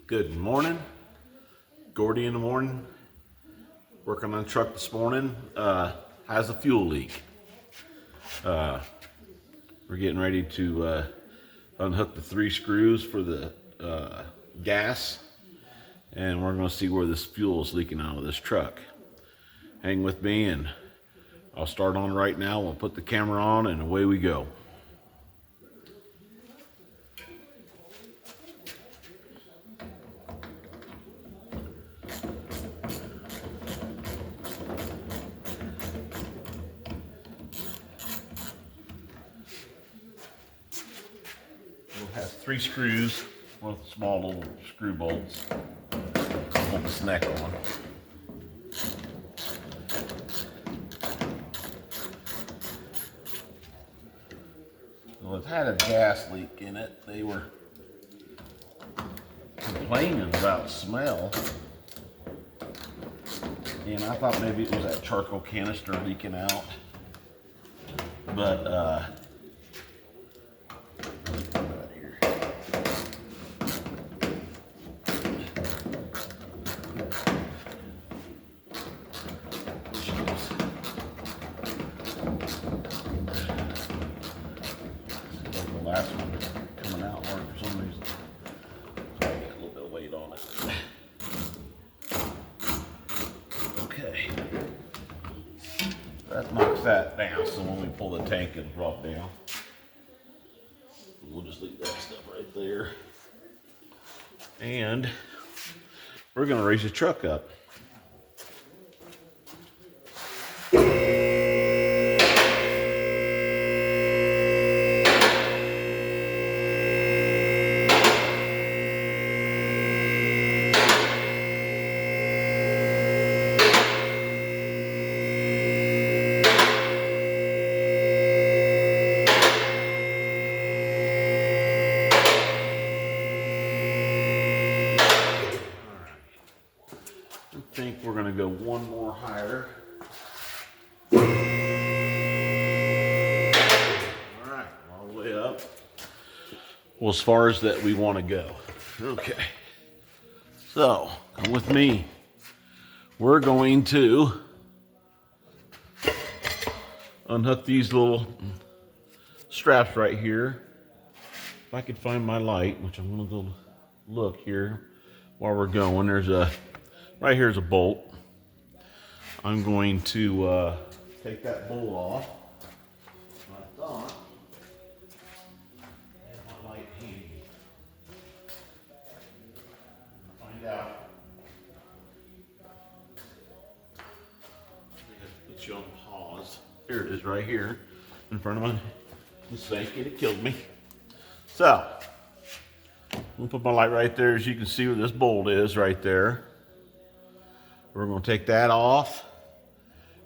Good morning. Gordy in the morning. Working on the truck this morning. Has a fuel leak. We're getting ready to unhook the 3 screws for the gas, and we're going to see where this fuel is leaking out of this truck. Hang with me and I'll start on right now. We'll put the camera on and away we go. It has 3 screws with small little screw bolts. Hold this neck on. Well, it had a gas leak in it. They were complaining about smell, and I thought maybe it was that charcoal canister leaking out, but right here. The last one coming out hard for some reason. So I got a little bit of weight on it. Okay. That knocks that down, so when we pull the tank, it'll drop down. We'll just leave that stuff right there. And we're gonna raise the truck up. I think we're gonna go one more higher. All right, all the way up. Well, as far as that we want to go. Okay. So, come with me. We're going to unhook these little straps right here. If I could find my light, which I'm gonna go look here while we're going. Right here's a bolt. I'm going to take that bolt off. I thought I had my light handy. Find out. Put you on pause. Here it is, right here in front of my mistake. It killed me. So, I'm gonna put my light right there. As you can see where this bolt is, right there. We're going to take that off,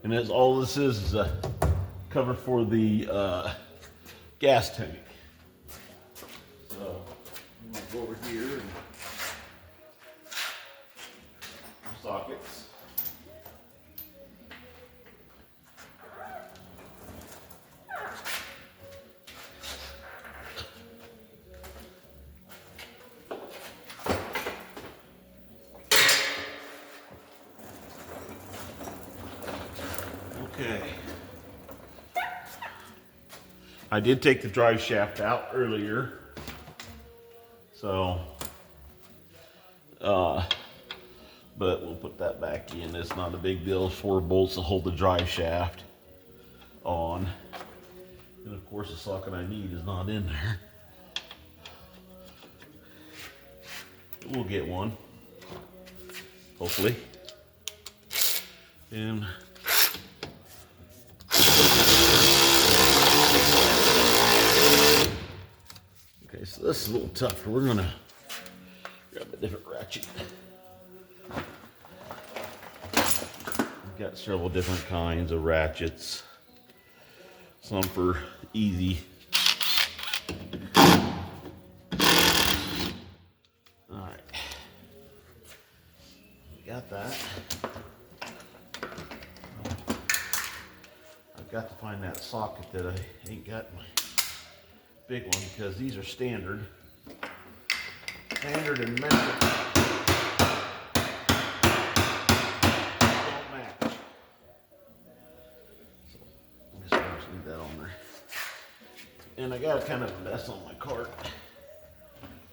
and that's all this is a cover for the gas tank. So I'm going to go over here and sockets. Okay. I did take the drive shaft out earlier, so but we'll put that back in. It's not a big deal. 4 bolts to hold the drive shaft on, and of course the socket I need is not in there. We'll get one, hopefully. And okay, so this is a little tougher. We're gonna grab a different ratchet. We've got several different kinds of ratchets. Some for easy. Alright. Got that. I've got to find that socket that I ain't got my big one, because these are standard and metric. And I got kind of a mess on my cart.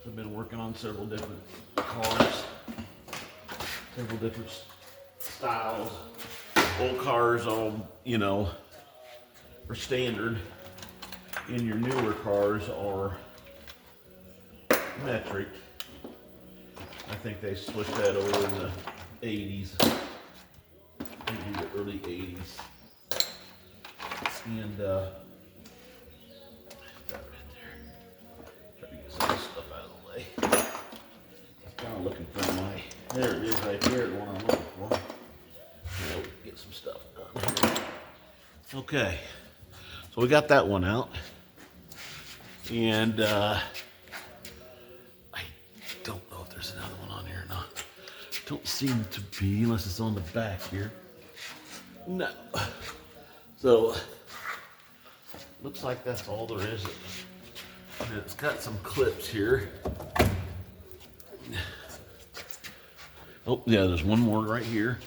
I've been working on several different cars, several different styles. Old cars all, you know, are standard. And your newer cars are metric. I think they switched that over in the 80s, maybe the early 80s. And that right there. Try to get some of this stuff out of the way. I'm kind of looking for my, there it is right there, the one I'm looking for. Now we can get some stuff done here. Okay, so we got that one out. And I don't know if there's another one on here or not. Don't seem to be, unless it's on the back here. No. So, looks like that's all there is. And it's got some clips here. Oh, yeah, there's one more right here.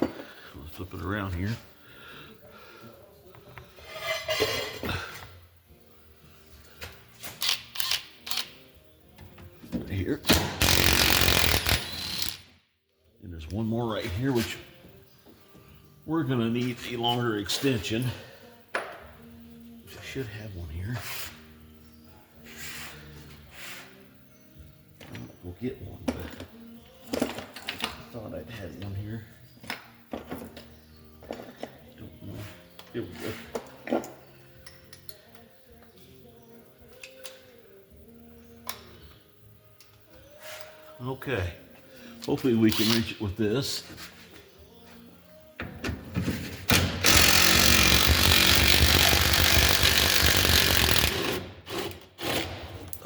Let's flip it around here. Right here. And there's one more right here, which we're gonna need a longer extension. Which I should have one here. We'll get one, but I thought I'd had one here. Don't know. Here we go. Okay. Hopefully we can reach it with this.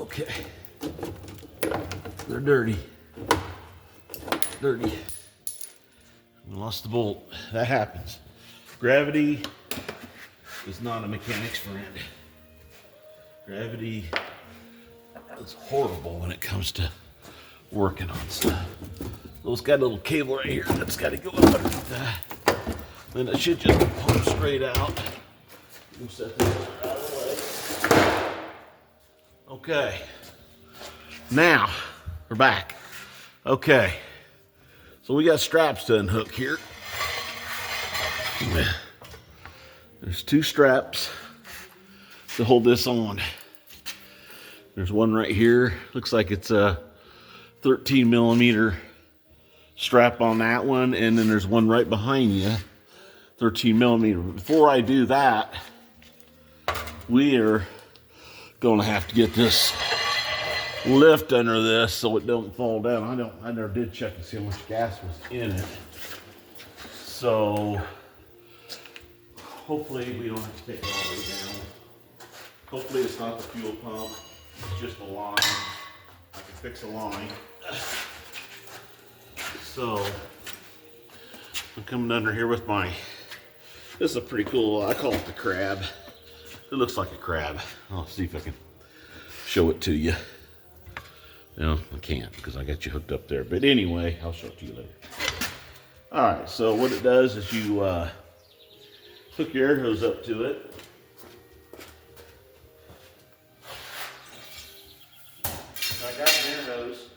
Okay. They're dirty. Dirty. We lost the bolt. That happens. Gravity is not a mechanic's friend. Gravity is horrible when it comes to working on stuff. So it's got a little cable right here that's got to go up underneath that. Then it should just pump straight out. We'll set this out of the way. Okay. Now, we're back. Okay. So we got straps to unhook here. There's two straps to hold this on. There's one right here. Looks like it's a 13 millimeter strap on that one. And then there's one right behind you, 13 millimeter. Before I do that, we are going to have to get this lift under this so it don't fall down. I never did check to see how much gas was in it. So hopefully we don't have to take it all the way down. Hopefully it's not the fuel pump, it's just a line. I can fix a line. So I'm coming under here with my, this is a pretty cool, I call it the crab. It looks like a crab. I'll see if I can show it to you. No, I can't because I got you hooked up there. But anyway, I'll show it to you later. All right, so what it does is you hook your air hose up to it. So I got an air hose.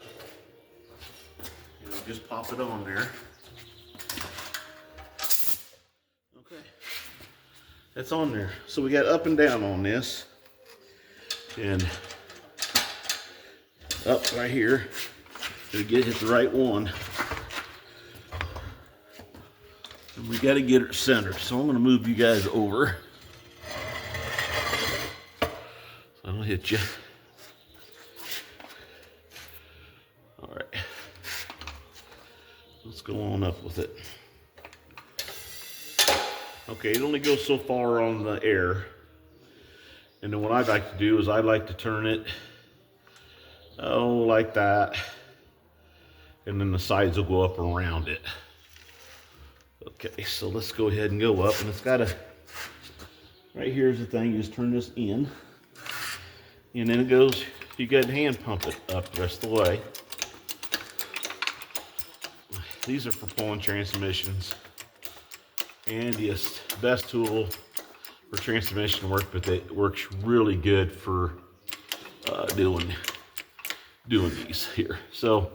You just pop it on there. Okay, that's on there. So we got up and down on this. And up right here to hit the right one. And we got to get it centered. So I'm going to move you guys over. So I don't hit you. All right. Let's go on up with it. Okay, it only goes so far on the air. And then what I'd like to do is I'd like to turn it like that, and then the sides will go up around it. Okay, so let's go ahead and go up, and it's got a, right here's the thing, you just turn this in, and then it goes, you got to hand pump it up the rest of the way. These are for pulling transmissions, and yes, best tool for transmission work, but it works really good for doing these here. So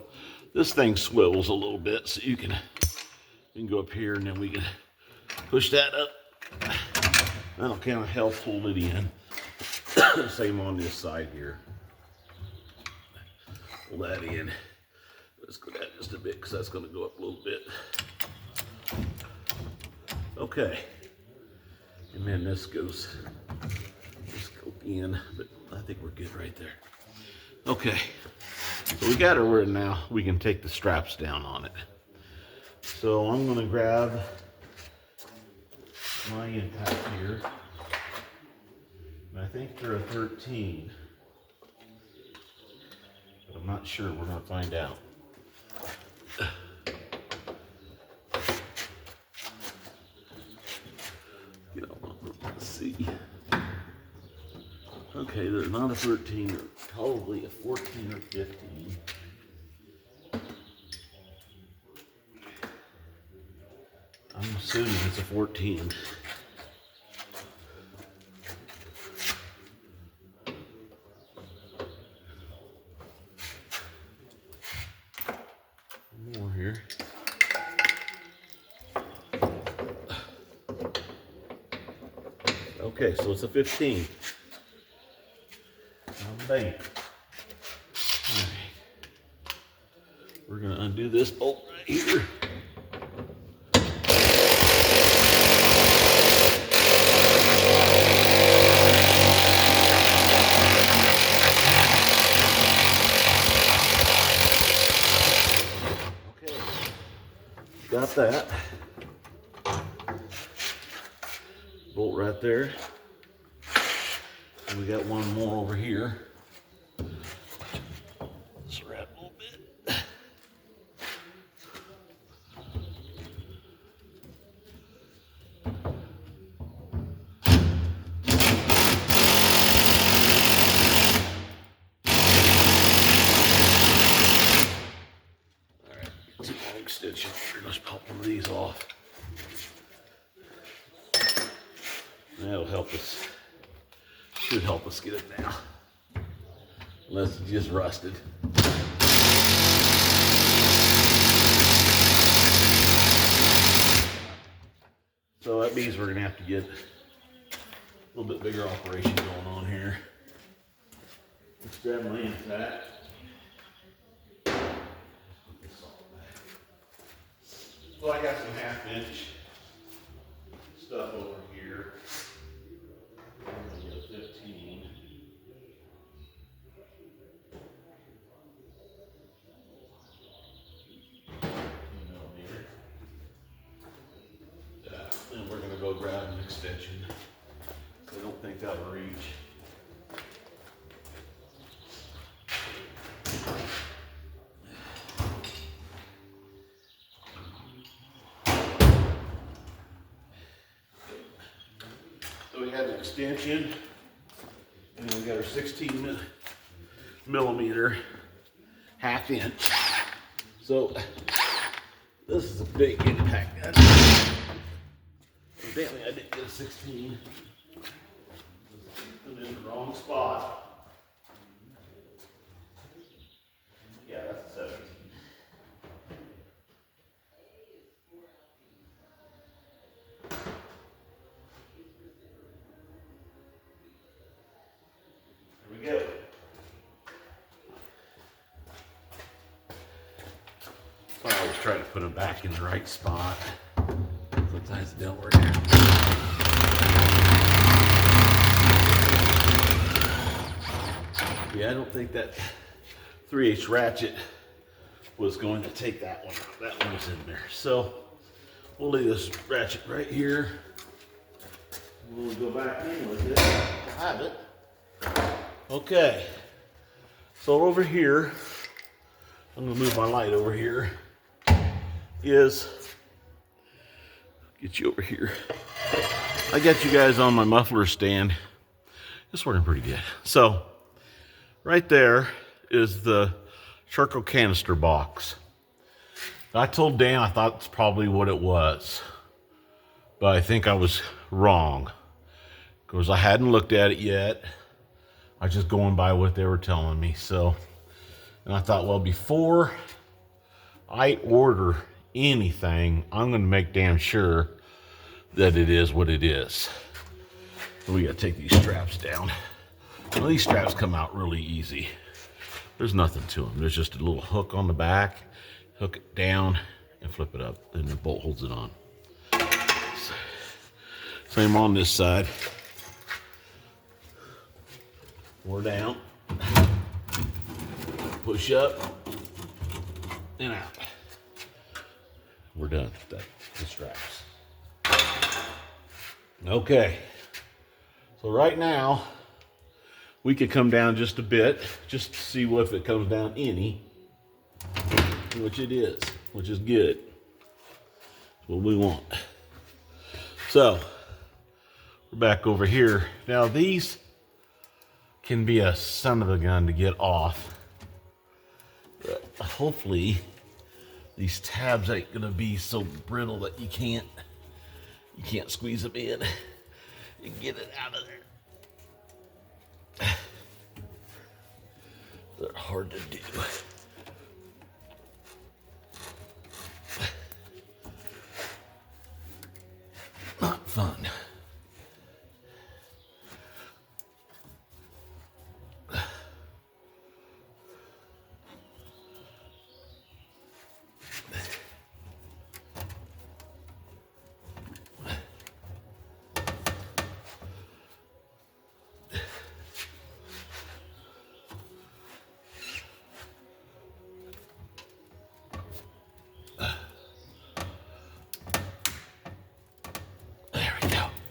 this thing swivels a little bit, so you can go up here, and then we can push that up. That'll kind of help hold it in. Same on this side here. Pull that in. Let's go down just a bit because that's going to go up a little bit. Okay. And then this goes in, but I think we're good right there. Okay. So we got her where now we can take the straps down on it. So I'm going to grab my impact here. And I think they're a 13. But I'm not sure. We're going to find out. Let's see. Okay, they're not a 13. They're probably a 14 or 15. I'm assuming it's a 14. More here. Okay, so it's a 15. Bang. All right. We're going to undo this bolt right here. Okay, got that. Bolt right there. And we got one more over here. Let's wrap a little bit. All right, two long extension here. Let's pop one of these off. That'll help us. Should help us get it now. Unless it's just rusted. So that means we're gonna have to get a little bit bigger operation going on here. Let's grab my impact. So I got some 1/2-inch stuff over here. 15. Millimeter. And we're going to go grab an extension. I don't think that'll reach. So we got an extension, and we got our 16 millimeter 1/2-inch. So this is a big impact. Evidently I didn't get a 16. I'm in the wrong spot. Yeah, that's a 17. There we go. So I always try to put them back in the right spot. Sometimes it don't work out. Yeah, I don't think that 3/8 ratchet was going to take that one out. That one was in there. So we'll leave this ratchet right here. We'll go back in with it. We'll have it. Okay. So over here, I'm gonna move my light over here. Get you over here. I got you guys on my muffler stand. It's working pretty good. So right there is the charcoal canister box. I told Dan I thought it's probably what it was, but I think I was wrong. Because I hadn't looked at it yet. I was just going by what they were telling me. So, and I thought, well, before I order anything, I'm going to make damn sure that it is what it is. We got to take these straps down. Well, these straps come out really easy. There's nothing to them. There's just a little hook on the back. Hook it down and flip it up. And the bolt holds it on. Same on this side. We're down. Push up and out. We're done with the straps. Okay. So right now, we could come down just a bit, just to see if it comes down any, which it is, which is good. That's what we want. So, we're back over here. Now these can be a son of a gun to get off. But hopefully, these tabs ain't gonna be so brittle that you can't squeeze them in and get it out of there. They're hard to do. Not fun.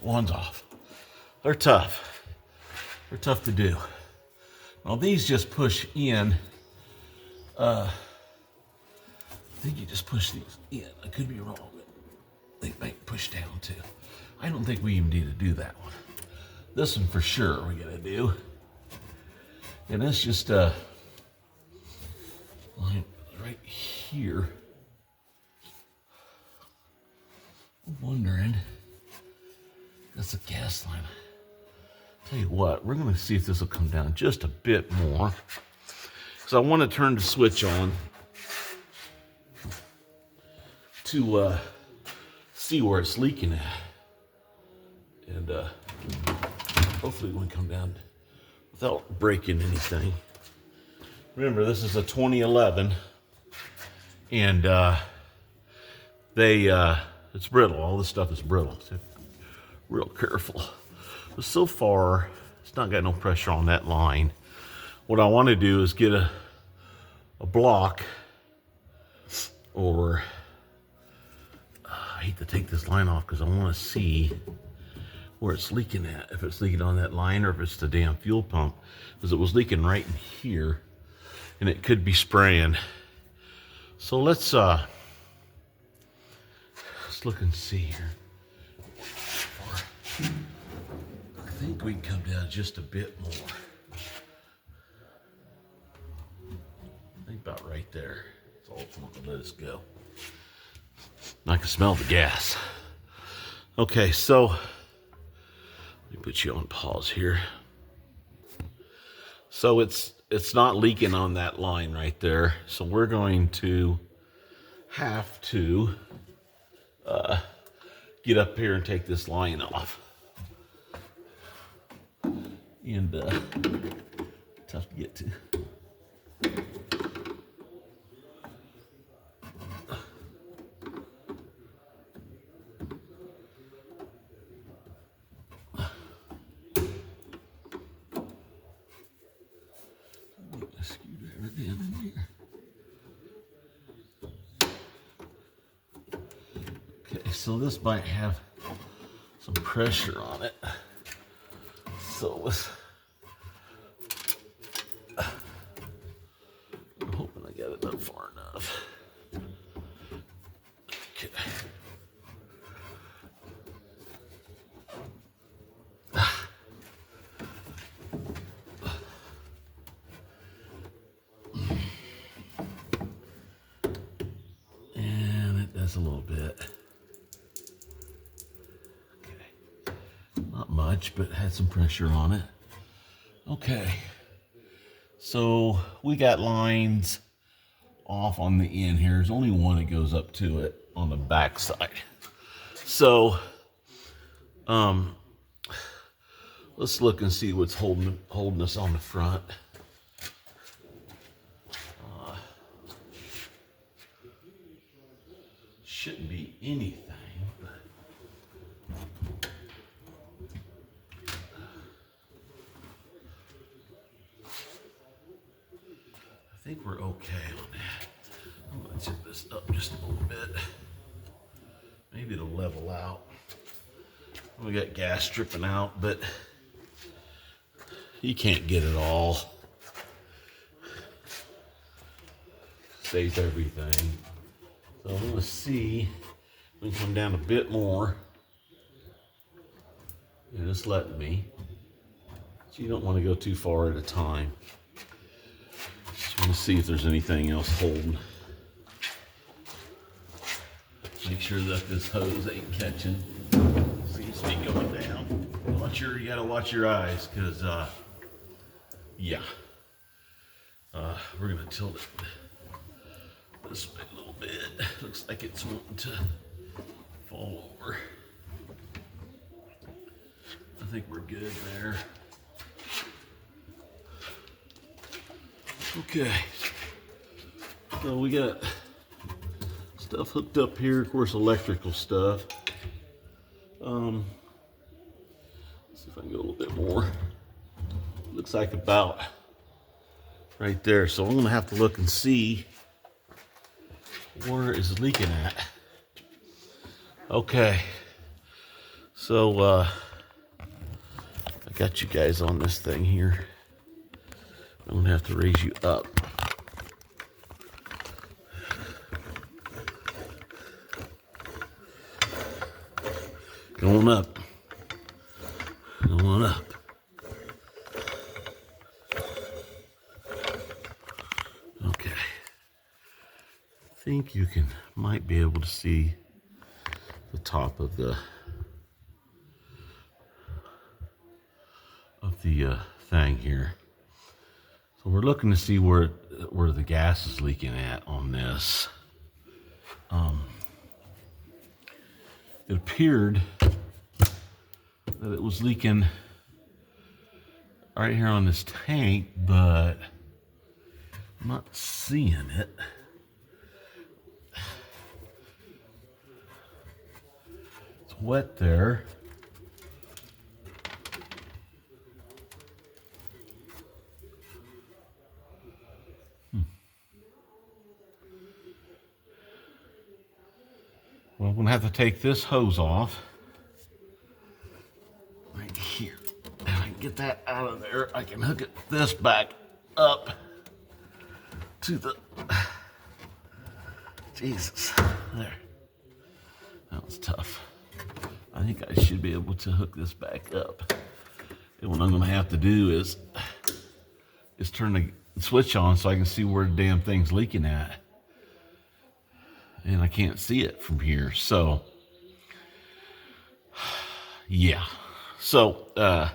One's off. They're tough. They're tough to do. Now these just push in. I think you just push these in. I could be wrong, but they might push down too. I don't think we even need to do that one. This one for sure we're gonna do. And it's just line right here. I'm wondering. That's a gas line. Tell you what, we're gonna see if this will come down just a bit more. Because I want to turn the switch on to see where it's leaking at. And hopefully it won't come down without breaking anything. Remember, this is a 2011 and it's brittle. All this stuff is brittle. So real careful. But so far, it's not got no pressure on that line. What I want to do is get a block, or I hate to take this line off because I want to see where it's leaking at. If it's leaking on that line or if it's the damn fuel pump. Because it was leaking right in here and it could be spraying. So let's look and see here. I think we can come down just a bit more. I think about right there. It's all it's going to let us go. I can smell the gas. Okay, so let me put you on pause here. So it's not leaking on that line right there. So we're going to have to get up here and take this line off. And tough to get to. Get the screwdriver down in here. Okay, so this might have some pressure on it. So let's, I'm hoping I got it up far enough. Okay. And it does a little bit. Okay. Not much. much, but had some pressure on it. Okay. So we got lines off on the end here. There's only one that goes up to it on the back side. So, let's look and see what's holding us on the front. Shouldn't be anything, but I think we're okay on that. I'm gonna tip this up just a little bit. Maybe it'll level out. We got gas dripping out, but you can't get it all. Saves everything. So I'm gonna see if we can come down a bit more. And it's letting me. So you don't want to go too far at a time. Just want to see if there's anything else holding. Make sure that this hose ain't catching. Seems to be going down. You gotta watch your eyes, cause yeah. We're gonna tilt it this way a little bit. Looks like it's wanting to fall over. I think we're good there. Okay. So we got stuff hooked up here, of course, electrical stuff. Let's see if I can go a little bit more. Looks like about right there. So I'm gonna have to look and see where it's leaking at. Okay. So I got you guys on this thing here. I'm gonna have to raise you up. Going up. Going up. Okay. I think you might be able to see the top of the thing here. So we're looking to see where the gas is leaking at on this. It appeared that it was leaking right here on this tank, but I'm not seeing it. It's wet there. Well, I'm gonna have to take this hose off right here. And I can get that out of there. I can hook this back up to the, Jesus, there. That was tough. I think I should be able to hook this back up. And what I'm gonna have to do is turn the switch on so I can see where the damn thing's leaking at. And I can't see it from here, so yeah. So I'm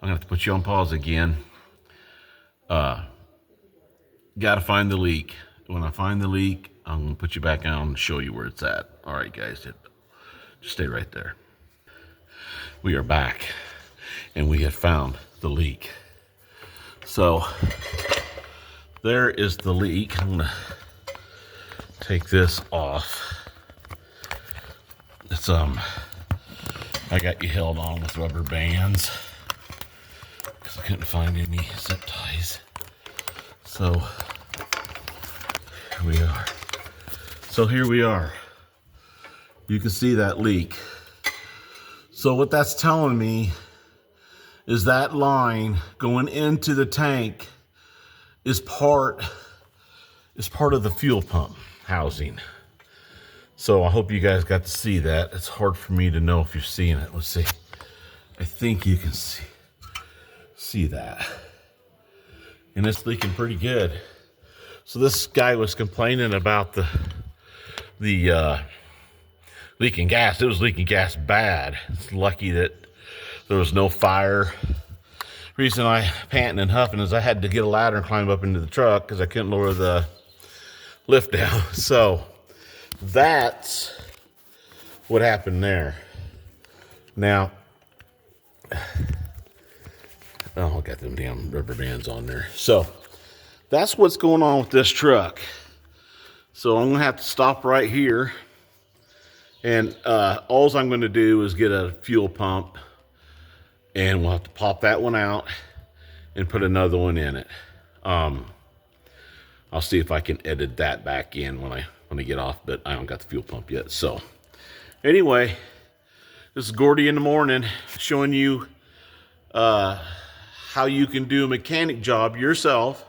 gonna have to put you on pause again. Gotta find the leak. When I find the leak, I'm gonna put you back on and show you where it's at. All right, guys, just stay right there. We are back, and we have found the leak. So there is the leak. I'm gonna take this off. It's I got you held on with rubber bands because I couldn't find any zip ties. So here we are. So here we are. You can see that leak. So what that's telling me is that line going into the tank is part of the fuel pump housing. So I hope you guys got to see that. It's hard for me to know if you're seeing it. Let's see. I think you can see that. And it's leaking pretty good. So this guy was complaining about the leaking gas. It was leaking gas bad. It's lucky that There was no fire. Reason I panting and huffing is I had to get a ladder and climb up into the truck because I couldn't lower the lift down. So that's what happened there. Now, oh, I got them damn rubber bands on there. So that's what's going on with this truck. So I'm gonna have to stop right here, and all I'm gonna do is get a fuel pump, and we'll have to pop that one out and put another one in it. I'll see if I can edit that back in when I get off, but I don't got the fuel pump yet. So anyway, this is Gordy in the morning showing you how you can do a mechanic job yourself.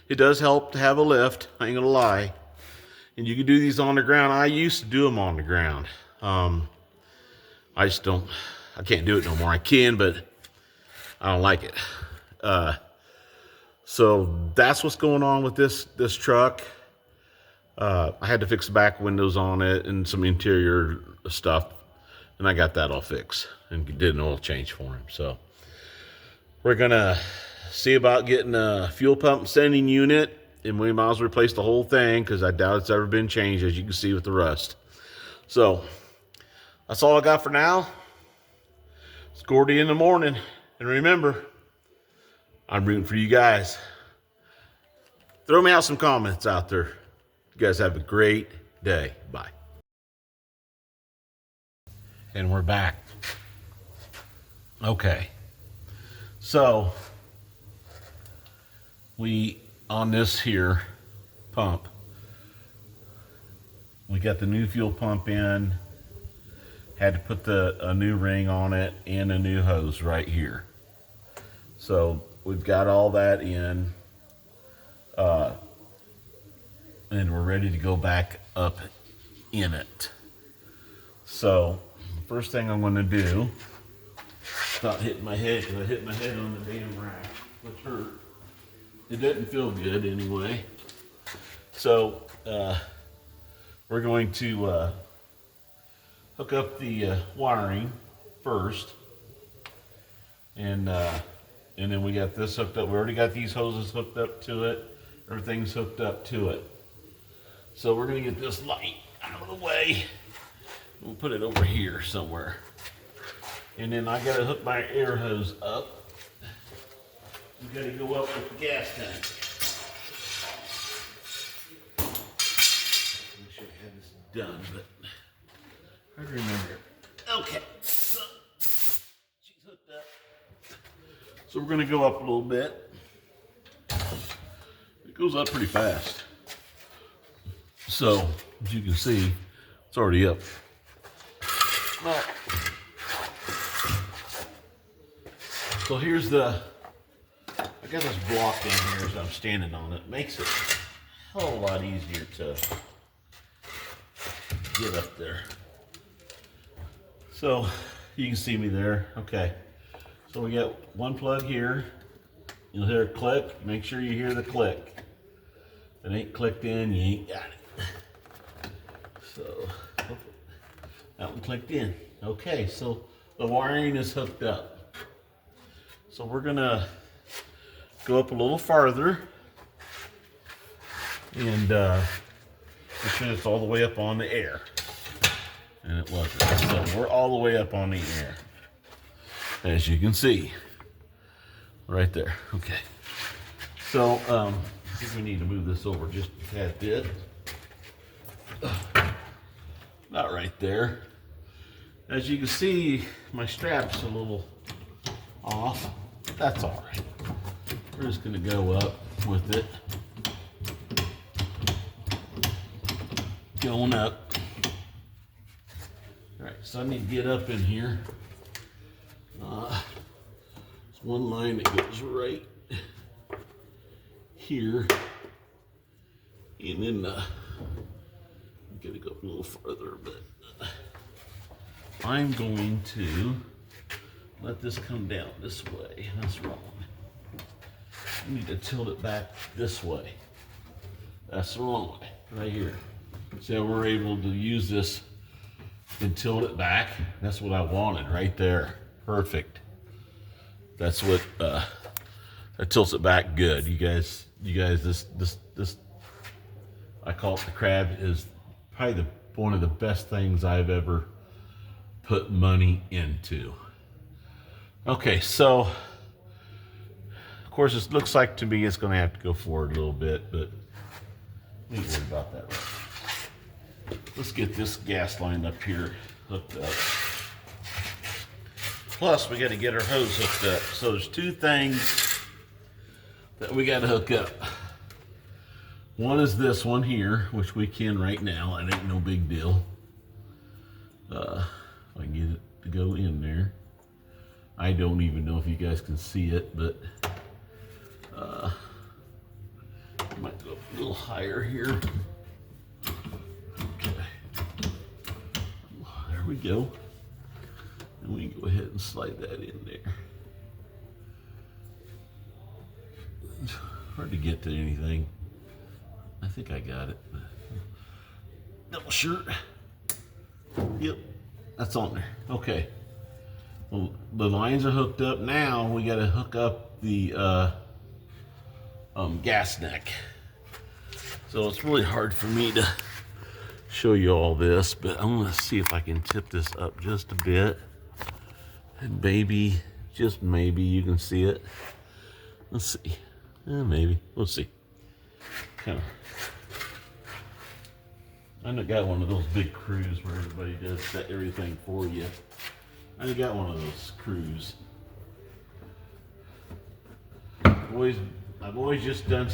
It does help to have a lift, I ain't gonna lie. And you can do these on the ground. I used to do them on the ground. I can't do it no more. I can, but I don't like it. So that's what's going on with this truck. I had to fix the back windows on it and some interior stuff, and I got that all fixed and did an oil change for him. So we're gonna see about getting a fuel pump sending unit, and we might as well replace the whole thing because I doubt it's ever been changed, as you can see with the rust. So that's all I got for now. It's Gordy in the morning, and remember, I'm rooting for you guys. Throw me out some comments out there. You guys have a great day. Bye. And we're back. Okay. So on this here pump, we got the new fuel pump in, had to put a new ring on it and a new hose right here. So we've got all that in, and we're ready to go back up in it. So the first thing I'm going to do, stop hitting my head, because I hit my head on the damn rack, which hurt. It doesn't feel good anyway. So we're going to hook up the wiring first, and then we got this hooked up. We already got these hoses hooked up to it. Everything's hooked up to it. So we're gonna get this light out of the way. We'll put it over here somewhere. And then I gotta hook my air hose up. We gotta go up with the gas tank. I wish I had this done, but I remember. Okay, so she's hooked up. So we're gonna go up a little bit. It goes up pretty fast. So, as you can see, it's already up. Well, so here's I got this block in here as I'm standing on it. Makes it a hell of a lot easier to get up there. So, you can see me there. Okay. So we got one plug here. You'll hear a click. Make sure you hear the click. If it ain't clicked in, you ain't got it. So that one clicked in. Okay, so the wiring is hooked up. So we're gonna go up a little farther and make sure it's all the way up on the air. And it wasn't. So we're all the way up on the air, as you can see right there. Okay, so I think we need to move this over just a tad bit. Not right there. As you can see, my strap's a little off. That's all right. We're just gonna go up with it. Going up. All right, so I need to get up in here. There's one line that goes right here, and then I'm gonna go a little further, but I'm going to let this come down this way. That's wrong. I need to tilt it back this way. That's the wrong way, right here. So we're able to use this and tilt it back. That's what I wanted right there. Perfect. That's what that tilts it back good. You guys, this I call it the crab is probably one of the best things I've ever put money into. Okay, so of course it looks like to me it's going to have to go forward a little bit, but we ain't worried about that. Let's get this gas line up here hooked up. Plus, we got to get our hose hooked up. So there's two things that we got to hook up. One is this one here, which we can right now. It ain't no big deal. If I can get it to go in there. I don't even know if you guys can see it, but I might go a little higher here. Okay. There we go. And we can go ahead and slide that in there. Hard to get to anything. I think I got it. Double shirt. Yep, that's on there. Okay. Well, the lines are hooked up. Now we got to hook up the gas neck. So it's really hard for me to show you all this, but I'm going to see if I can tip this up just a bit. And maybe, just maybe, you can see it. Let's see. Maybe. We'll see. Kind of. I done got one of those big crews where everybody does everything for you. I done got one of those crews. I've always just done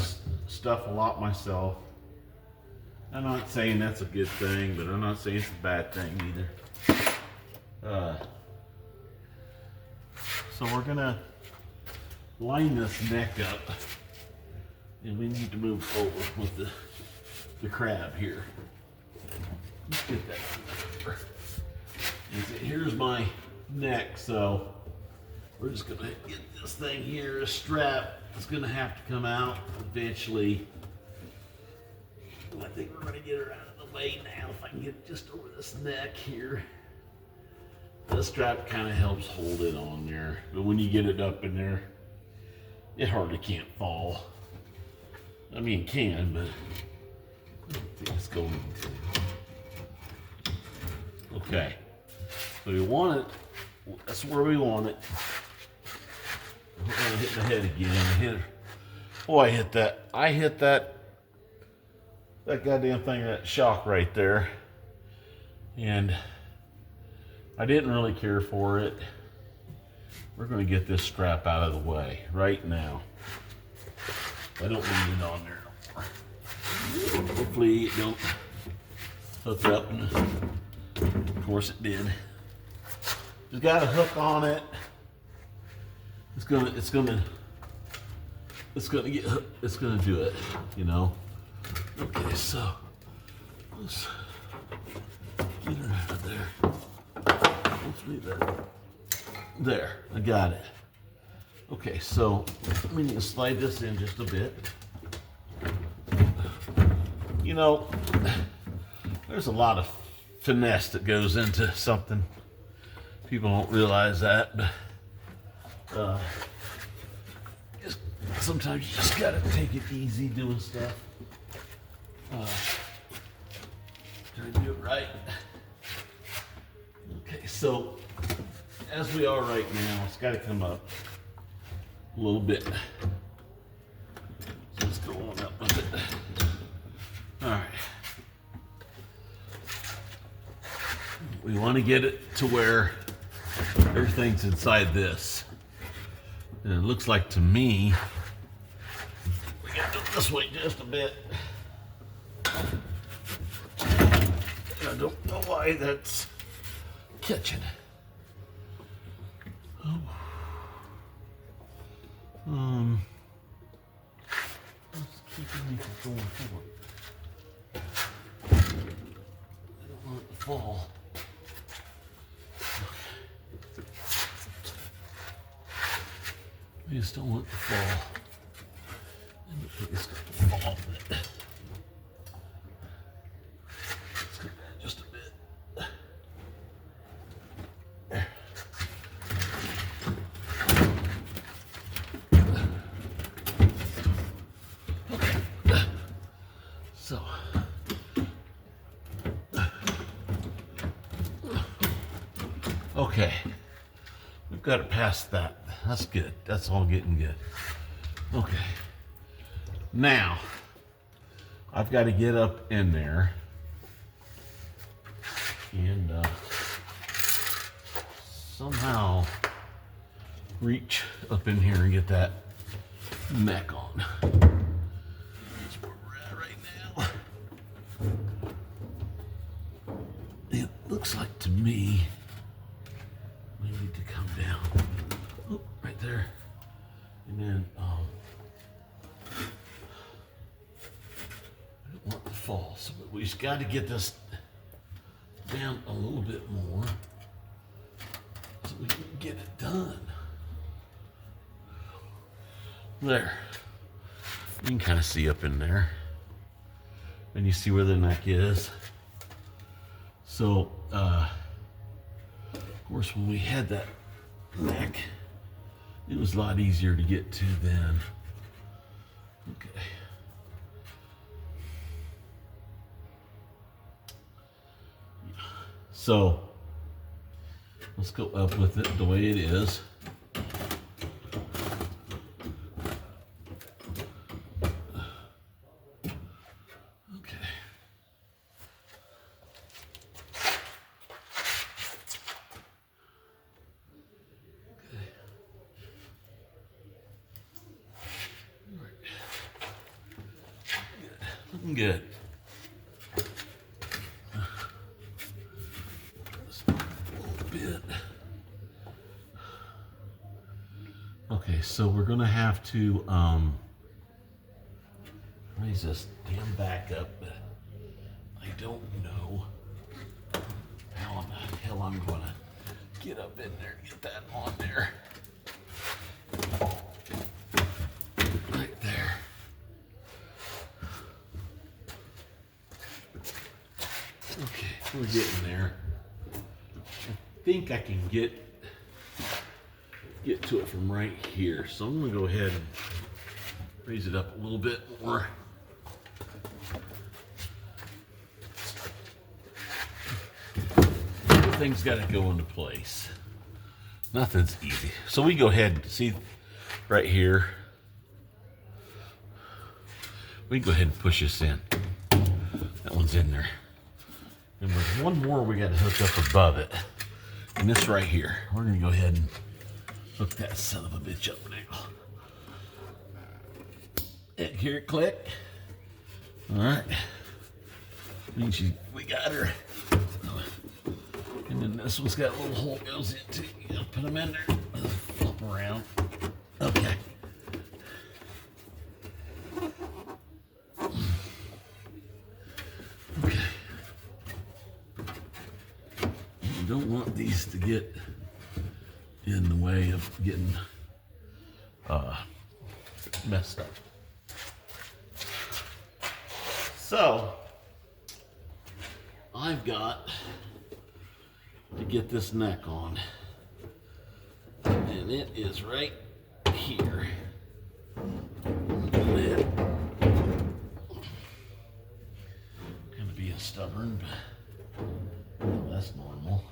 stuff a lot myself. I'm not saying that's a good thing, but I'm not saying it's a bad thing either. So we're gonna line this neck up, and we need to move forward with the crab here. Let's get that over. Here's my neck, so we're just gonna get this thing here, a strap. It's gonna have to come out eventually. I think we're gonna get her out of the way now. If I can get just over this neck here. The strap kind of helps hold it on there, but when you get it up in there, it hardly can't fall. I mean, it can, but I don't think it's going to. Okay, so we want it. That's where we want it. I'm gonna hit the head again. I hit that goddamn thing, that shock right there, and I didn't really care for it. We're going to get this strap out of the way right now. I don't need it on there no more. Hopefully it don't hook up. And of course it did. It's got a hook on it. It's gonna do it, you know. Okay, so let's get her out of there. Hopefully that. There, I got it. Okay, so we need to slide this in just a bit. You know, there's a lot of finesse that goes into something. People don't realize that, but sometimes you just gotta take it easy doing stuff. Try to do it right. Okay, so as we are right now, it's got to come up a little bit. So let's go on up with it. All right. We want to get it to where everything's inside this. And it looks like to me, we got to do it this way just a bit. I don't know why that's catching. Let's keep it going forward. I don't want it to fall. I just don't want it to fall. And it's going to fall. Let's go back just a bit. So, okay, we've got it past that. That's good. That's all getting good. Okay, now I've got to get up in there and somehow reach up in here and get that neck on. That's where we're at right now. It looks like to me we need to come down. Oh, right there. And then I don't want to fall, so we just got to get this down a little bit more so we can get it done. There. You can kind of see up in there. And you see where the neck is. So, of course, when we had that neck, it was a lot easier to get to then. Okay. So, let's go up with it the way it is. Looking good. Just a little bit. Okay, so we're gonna have to raise this damn back up, but I don't know how in the hell I'm gonna get up in there and get that on there. Right there. Okay, we're getting there. I think I can get to it from right here. So I'm gonna go ahead and raise it up a little bit more. Everything's got to go into place. Nothing's easy. So we go ahead and see right here. We can go ahead and push this in. That one's in there. And there's one more we got to hook up above it. And this right here. We're going to go ahead and hook that son of a bitch up now. And here it click. All right. Means we got her. And then this one's got a little hole goes into. You gotta put them in there. Flip around. Okay. Okay. You don't want these to get in the way of getting messed up. So I've got to get this neck on, and it is right here. Kind of being stubborn, but well, that's normal.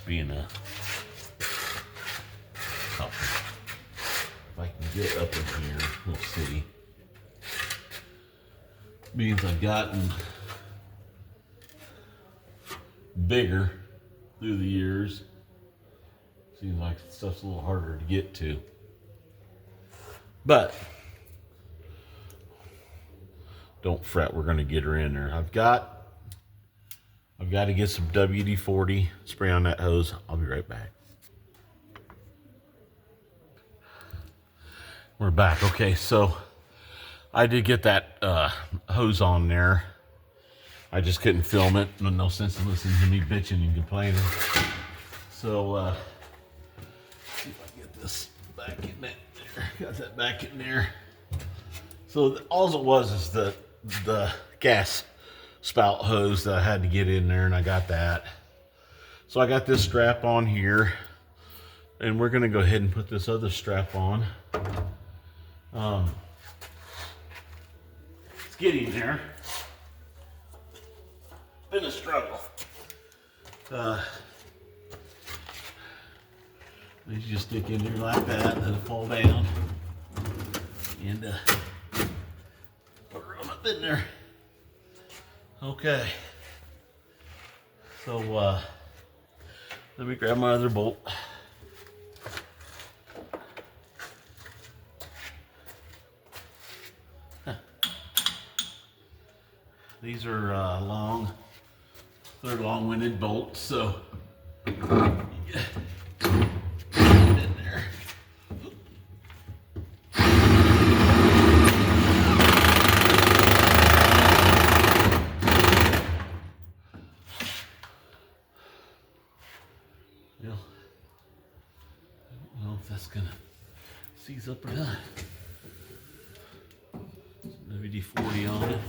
Being a couple. If I can get up in here, we'll see. Means I've gotten bigger through the years. Seems like stuff's a little harder to get to. But don't fret, we're gonna get her in there. I've got to get some WD-40, spray on that hose. I'll be right back. We're back. Okay, so I did get that hose on there. I just couldn't film it. No sense in listening to me bitching and complaining. So, see if I can get this back in there. Got that back in there. So all it was is the gas spout hose that I had to get in there, and I got that. So I got this strap on here, and we're gonna go ahead and put this other strap on. It's getting there. Been a struggle. These just stick in there like that, and it'll fall down, and put her on up in there. Okay. So let me grab my other bolt. These are long. They're long-winded bolts, so get in there. Well, I don't know if that's gonna seize up or not. WD-40 on it.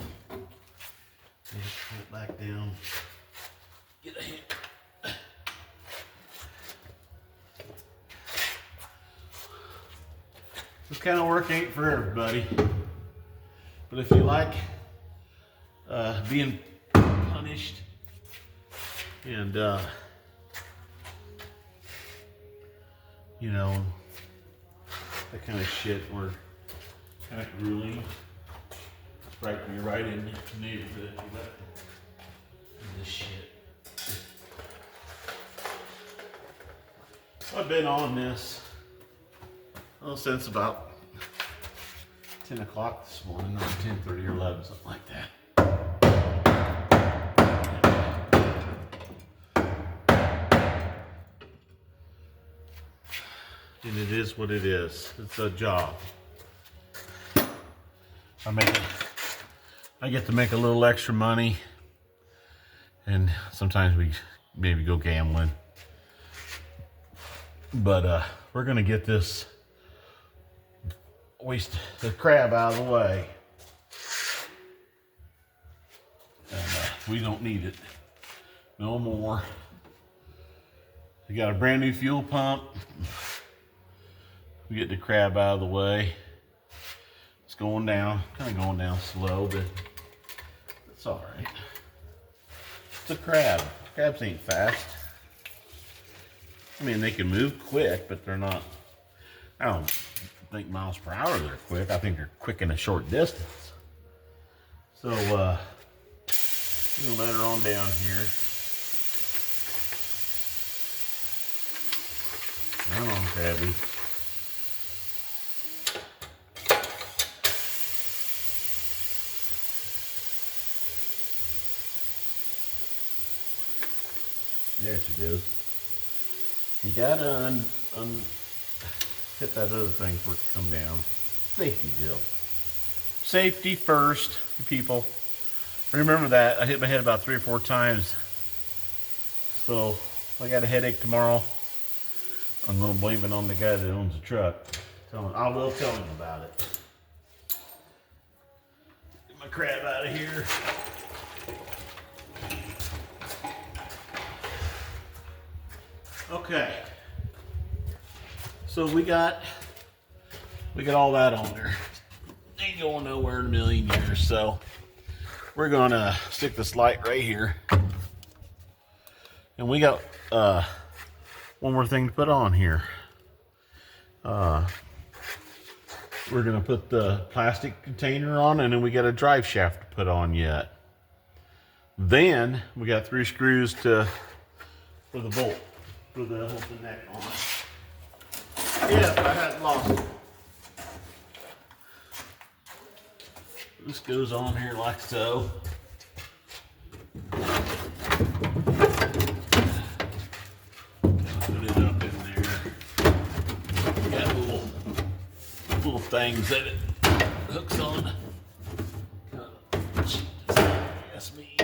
Pull it back down. Get a hand. This kind of work ain't for everybody, but if you like being punished and you know, that kind of shit, or kind of grueling, you're right in the neighborhood. This shit. I've been on this since about 10 o'clock this morning, or 10:30 or 11, something like that. And it is what it is. It's a job. I get to make a little extra money, and sometimes we maybe go gambling. But we're gonna get this the crab out of the way. And we don't need it no more. We got a brand new fuel pump. We get the crab out of the way. It's going down, kind of going down slow, but it's all right. It's a crab. Crabs ain't fast. I mean, they can move quick, but they're not, I don't think miles per hour they're quick. I think they're quick in a short distance. So, we're gonna let her on down here. Come on, crabby. There she goes. You gotta hit that other thing for it to come down. Safety deal. Safety first, people. Remember that. I hit my head about 3 or 4 times. So if I got a headache tomorrow, I'm gonna blame it on the guy that owns the truck. I will tell him about it. Get my crab out of here. Okay, so we got all that on there. Ain't going nowhere in a million years, so we're gonna stick this light right here. And we got one more thing to put on here. We're gonna put the plastic container on, and then we got a drive shaft to put on yet. Then we got 3 screws for the bolt. For the hold the neck on. Yeah, I hadn't lost it. This goes on here like so. Put it up in there. Got little things that it hooks on. Ask me.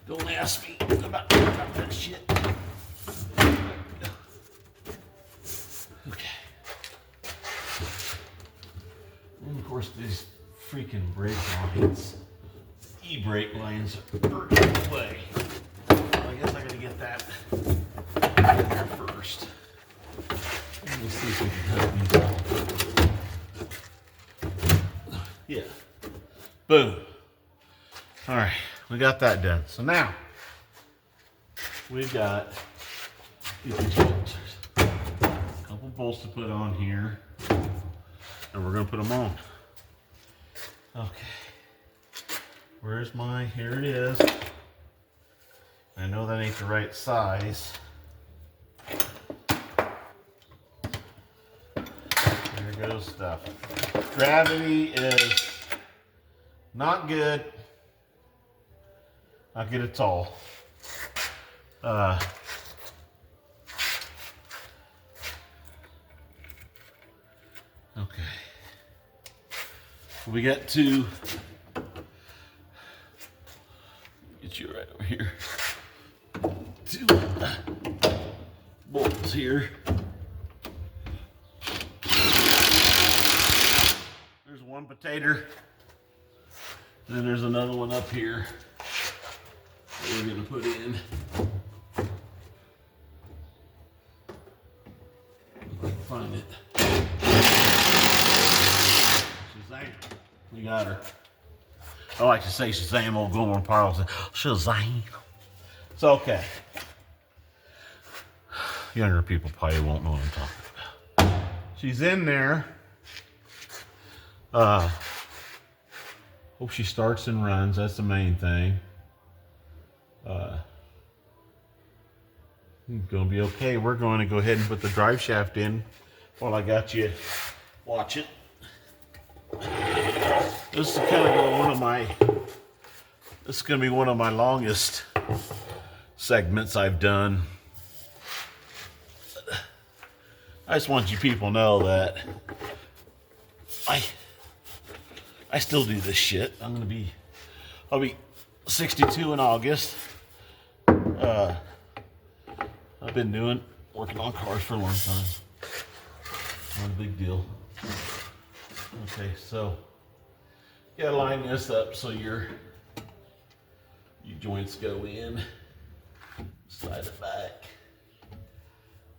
Don't ask me about that shit. course, these freaking brake lines, e-brake lines are in the way. I guess I gotta get that in there first. Let's see if we can help me. Yeah. Boom. All right, we got that done. So now we've got these bolts. A couple bolts to put on here, and we're gonna put them on. Okay. Where's my? Here it is. I know that ain't the right size. There goes stuff. Gravity is not good. Not good at all. Okay. We got to get you right over here. Two bolts here. There's one potato. And then there's another one up here that we're gonna put in. If I can find it. Shazam. We got her. I like to say Shazam, old Gomer Pyle said, Shazam. It's okay. Younger people probably won't know what I'm talking about. She's in there. Hope she starts and runs. That's the main thing. Gonna be okay. We're going to go ahead and put the drive shaft in while I got you watching. This is kind of one of my. This is gonna be one of my longest segments I've done. I just want you people to know that I still do this shit. I'll be 62 in August. I've been working on cars for a long time. Not a big deal. Okay, so you gotta line this up so your joints go in, slide it back.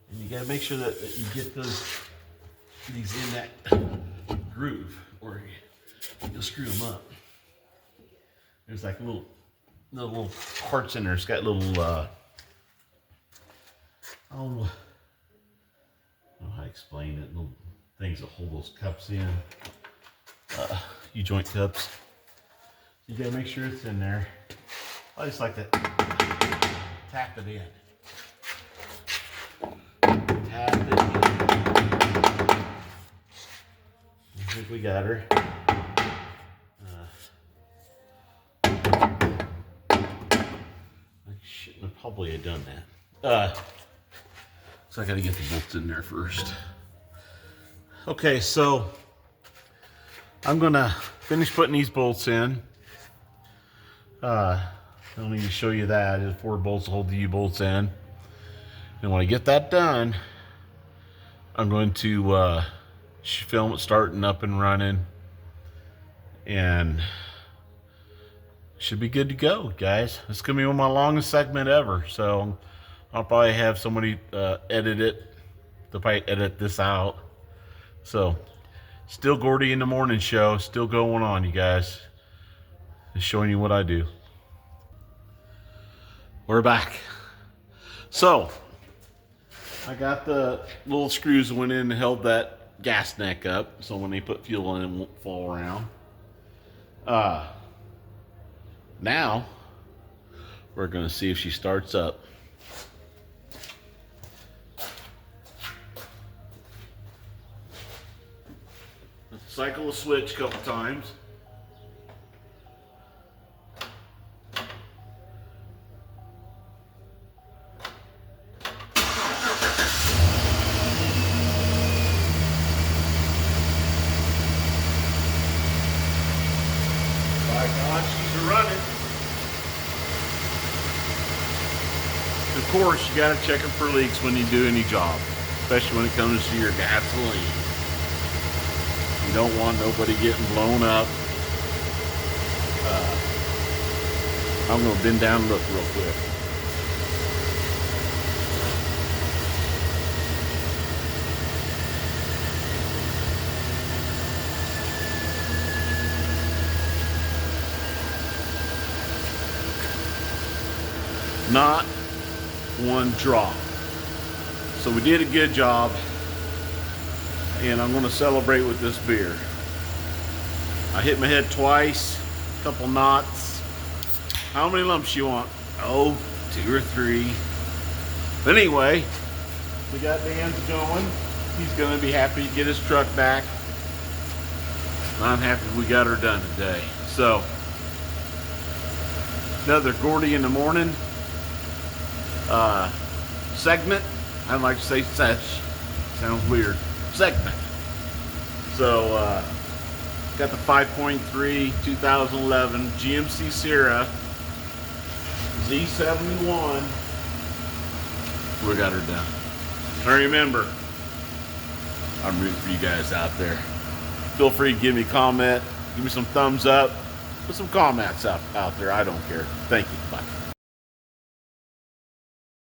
And you gotta make sure that you get these in that groove, or you'll screw them up. There's like little parts in there. It's got little I don't know how to explain it. Little things that hold those cups in. U-joint cups. You gotta make sure it's in there. I just like to tap it in. Tap it in. I think we got her. I shouldn't have probably have done that. So I gotta get the bolts in there first. Okay, so I'm gonna finish putting these bolts in. I don't need to show you that. There's 4 bolts to hold the U-bolts in. And when I get that done, I'm going to film it starting up and running, and should be good to go, guys. It's gonna be one of my longest segment ever, so I'll probably have somebody edit it. They'll probably edit this out. So still Gordy in the Morning show, still going on, you guys. Just showing you what I do. We're back. So I got the little screws that went in and held that gas neck up, so when they put fuel in, it won't fall around. Now we're gonna see if she starts up. Cycle the switch a couple times. By God, she's running. Of course, you gotta check it for leaks when you do any job, especially when it comes to your gasoline. You don't want nobody getting blown up. I'm gonna bend down and look real quick. Not one drop. So we did a good job, and I'm going to celebrate with this beer. I hit my head twice, a couple knots. How many lumps you want? Oh, 2 or 3. But anyway, we got Dan's going. He's going to be happy to get his truck back. I'm happy we got her done today. So, another Gordy in the morning segment. I don't like to say sesh. Sounds weird. Segment. So, got the 5.3 2011 GMC Sierra Z71. We got her done. Now remember, I'm rooting for you guys out there. Feel free to give me a comment. Give me some thumbs up. Put some comments out there. I don't care. Thank you. Bye.